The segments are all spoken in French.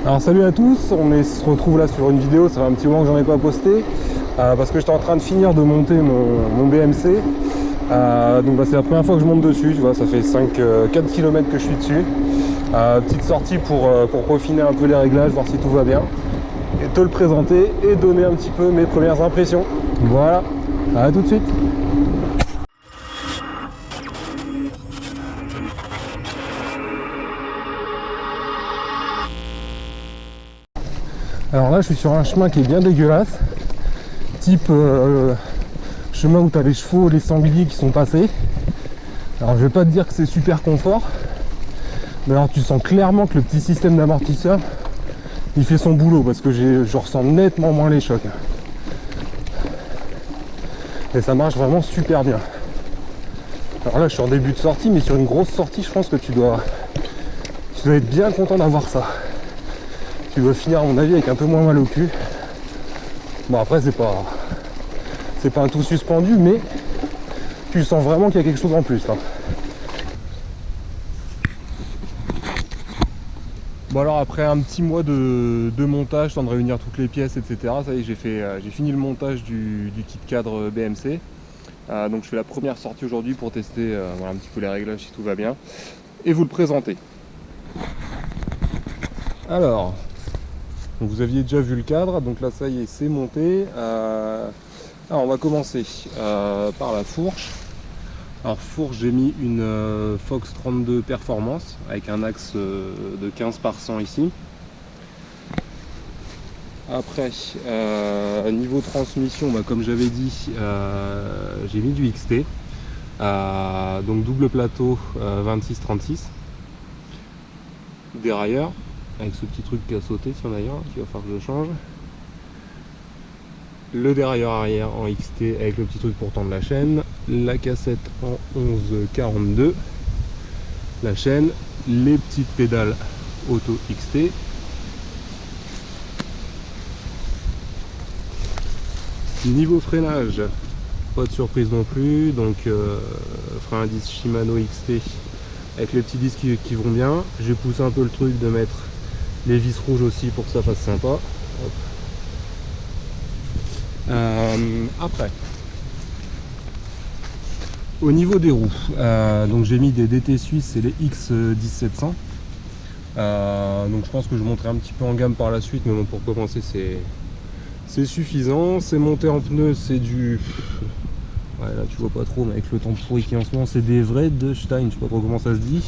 Alors salut à tous, se retrouve là sur une vidéo, ça fait un petit moment que j'en ai pas posté parce que j'étais en train de finir de monter mon BMC. Donc c'est la première fois que je monte dessus, tu vois, ça fait 4 km que je suis dessus. Petite sortie pour peaufiner un peu les réglages, voir si tout va bien. Et te le présenter et donner un petit peu mes premières impressions. Voilà, à tout de suite. Alors là je suis sur un chemin qui est bien dégueulasse, type chemin où tu as les chevaux, les sangliers qui sont passés. Alors je vais pas te dire que c'est super confort, mais alors tu sens clairement que le petit système d'amortisseur il fait son boulot parce que je ressens nettement moins les chocs. Et ça marche vraiment super bien. Alors là je suis en début de sortie, mais sur une grosse sortie je pense que tu dois être bien content d'avoir ça. Tu dois finir à mon avis avec un peu moins mal au cul. Bon après c'est pas un tout suspendu, mais tu sens vraiment qu'il y a quelque chose en plus là. Bon alors après un petit mois de montage, temps de réunir toutes les pièces, etc. Ça y est, j'ai fini le montage du kit cadre BMC. Donc je fais la première sortie aujourd'hui pour tester voilà, un petit peu les réglages si tout va bien et vous le présenter. Alors, donc vous aviez déjà vu le cadre, donc là ça y est, c'est monté. Alors on va commencer par la fourche. Alors fourche, j'ai mis une Fox 32 Performance avec un axe de 15 par 100 ici. Après niveau transmission, bah, comme j'avais dit, j'ai mis du XT, donc double plateau 26-36 dérailleur avec ce petit truc qui a sauté sur d'ailleurs, qu'il va falloir que je change. Le dérailleur arrière en XT avec le petit truc pour tendre la chaîne, la cassette en 11-42, la chaîne, les petites pédales auto XT. Niveau freinage, pas de surprise non plus, donc frein à disque Shimano XT avec les petits disques qui vont bien. J'ai poussé un peu le truc de mettre les vis rouges aussi pour que ça fasse sympa. Hop. Après, au niveau des roues, donc j'ai mis des DT suisses et les X1700. Donc je pense que je monterai un petit peu en gamme par la suite, mais bon, pour commencer c'est suffisant. C'est monté en pneus, c'est du... Ouais, là tu vois pas trop, mais avec le temps pourri qui est en ce moment, c'est des vrais de Stein, je sais pas trop comment ça se dit.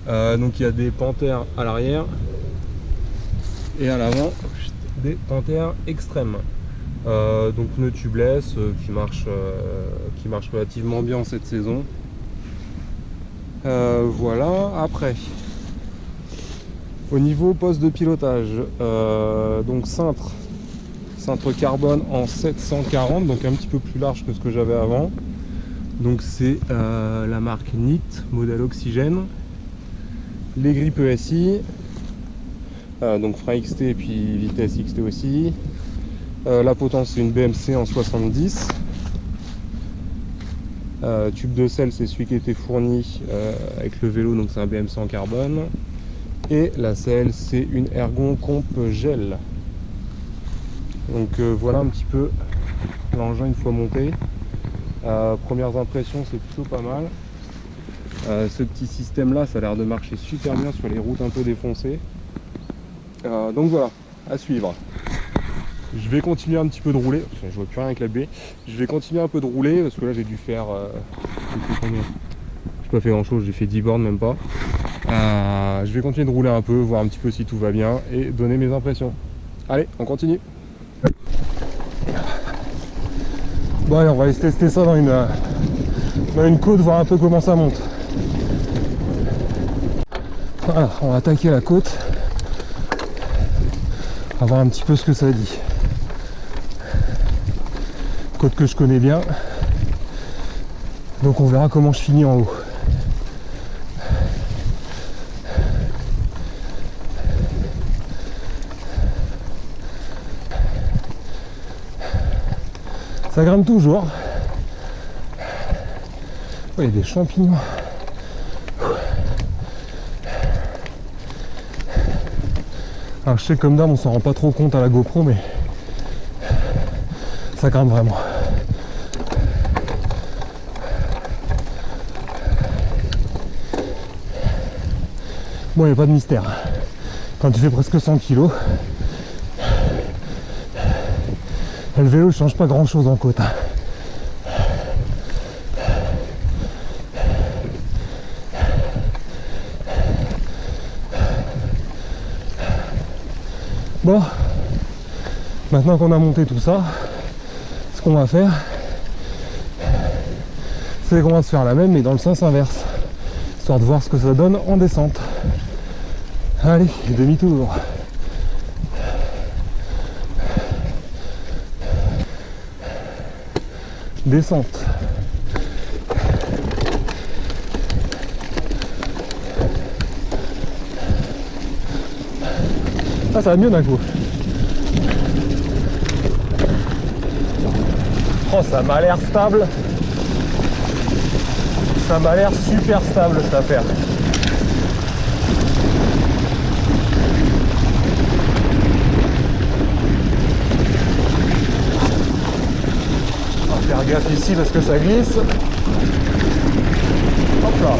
Donc il y a des Panthères à l'arrière et à l'avant des Panthères extrêmes. Donc pneus tubeless qui marche relativement bien cette saison. Voilà. Après, au niveau poste de pilotage, donc cintre carbone en 740, donc un petit peu plus large que ce que j'avais avant. Donc c'est la marque NIT, modèle oxygène. Les grippes ESI, donc frein XT et puis vitesse XT aussi. La potence c'est une BMC en 70. Tube de selle c'est celui qui était fourni avec le vélo, donc c'est un BMC en carbone. Et la selle c'est une Ergon Comp Gel. Donc voilà un petit peu l'engin une fois monté. Premières impressions, c'est plutôt pas mal. Ce petit système là ça a l'air de marcher super bien sur les routes un peu défoncées. Donc voilà, à suivre. Je vais continuer un petit peu de rouler, enfin, je vois plus rien avec la baie. Je vais continuer un peu de rouler parce que là j'ai dû faire j'ai pas fait grand chose, j'ai fait 10 bornes même pas. Je vais continuer de rouler un peu, voir un petit peu si tout va bien et donner mes impressions. Allez, on continue. Bon allez, on va aller tester ça dans une côte, voir un peu comment ça monte. Voilà, on va attaquer la côte. On va voir un petit peu ce que ça dit. Côte que je connais bien. Donc on verra comment je finis en haut. Ça grimpe toujours. Oh, il y a des champignons. Alors je sais que comme d'hab on s'en rend pas trop compte à la GoPro, mais ça grimpe vraiment. Bon, il n'y a pas de mystère. Quand tu fais presque 100 kg, le vélo ne change pas grand chose en côte. Bon, maintenant qu'on a monté tout ça, ce qu'on va faire, c'est qu'on va se faire la même mais dans le sens inverse, histoire de voir ce que ça donne en descente. Allez, demi-tour. Descente. Ah, ça va mieux d'un coup. Oh, ça m'a l'air stable. Ça m'a l'air super stable cette affaire. On va faire gaffe ici parce que ça glisse. Hop là.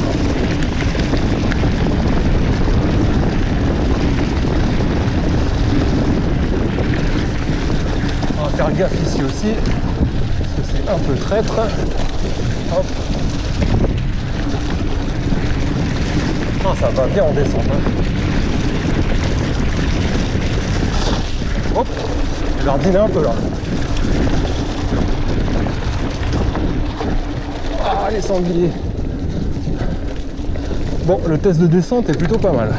On va faire gaffe ici aussi parce que c'est un peu traître. Hop. Ah, ça va bien en descente. Hein. Hop, je vais redîner un peu là. Ah, les sangliers. Bon, le test de descente est plutôt pas mal.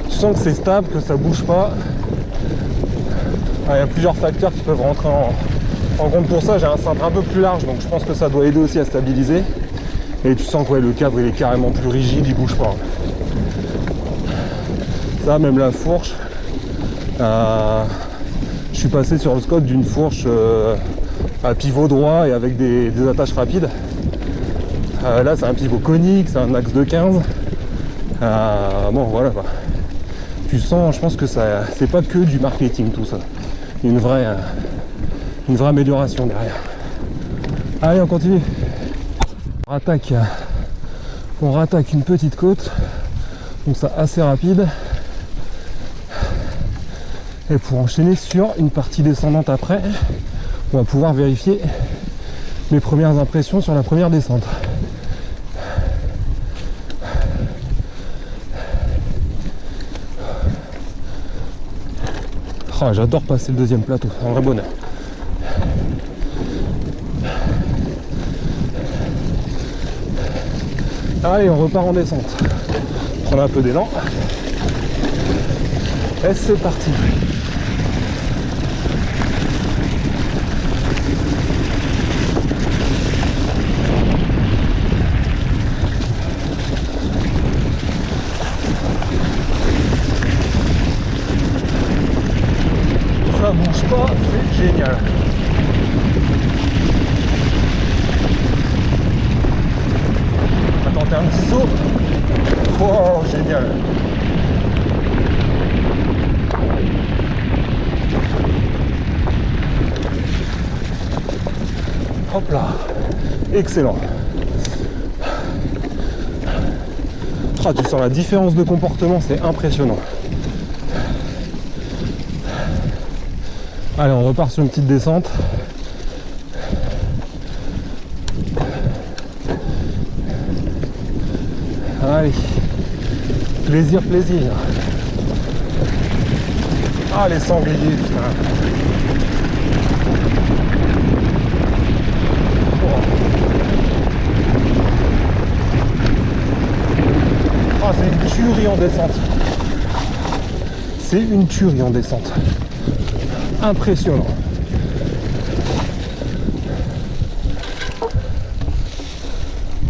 Tu sens que c'est stable, que ça bouge pas. Ah, il y a plusieurs facteurs qui peuvent rentrer en compte pour ça. J'ai un cintre un peu plus large, donc je pense que ça doit aider aussi à stabiliser. Et tu sens que ouais, le cadre il est carrément plus rigide, il bouge pas. Ça, même la fourche. Je suis passé sur le Scott d'une fourche à pivot droit et avec des attaches rapides. Là c'est un pivot conique, c'est un axe de 15. Bon voilà quoi. Tu sens, je pense que ça c'est pas que du marketing tout ça. Il y a une vraie amélioration derrière. Allez, on continue. On rattaque une petite côte, donc ça assez rapide. Et pour enchaîner sur une partie descendante après, on va pouvoir vérifier mes premières impressions sur la première descente. Oh, j'adore passer le deuxième plateau, c'est un vrai bonheur. Allez, on repart en descente. Prendre un peu d'élan. Et c'est parti. Ça bouge pas, c'est génial. Attends, t'as un petit saut. Oh, génial. Hop là, excellent. Ah, tu sens la différence de comportement, c'est impressionnant. Allez, on repart sur une petite descente. Allez, plaisir, plaisir. Ah, les sangliers, putain. Ah, c'est une tuerie en descente. C'est une tuerie en descente. Impressionnant.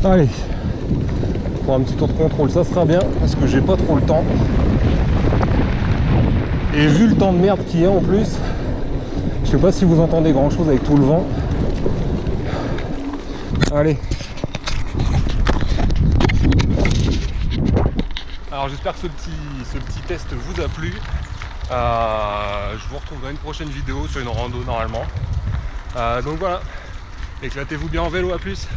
Allez, pour un petit tour de contrôle, ça sera bien parce que j'ai pas trop le temps. Et vu le temps de merde qu'il y a en plus, je sais pas si vous entendez grand chose avec tout le vent. Allez. Alors j'espère que ce petit test vous a plu. Je vous retrouve dans une prochaine vidéo sur une rando normalement. Donc voilà, éclatez-vous bien en vélo, à plus.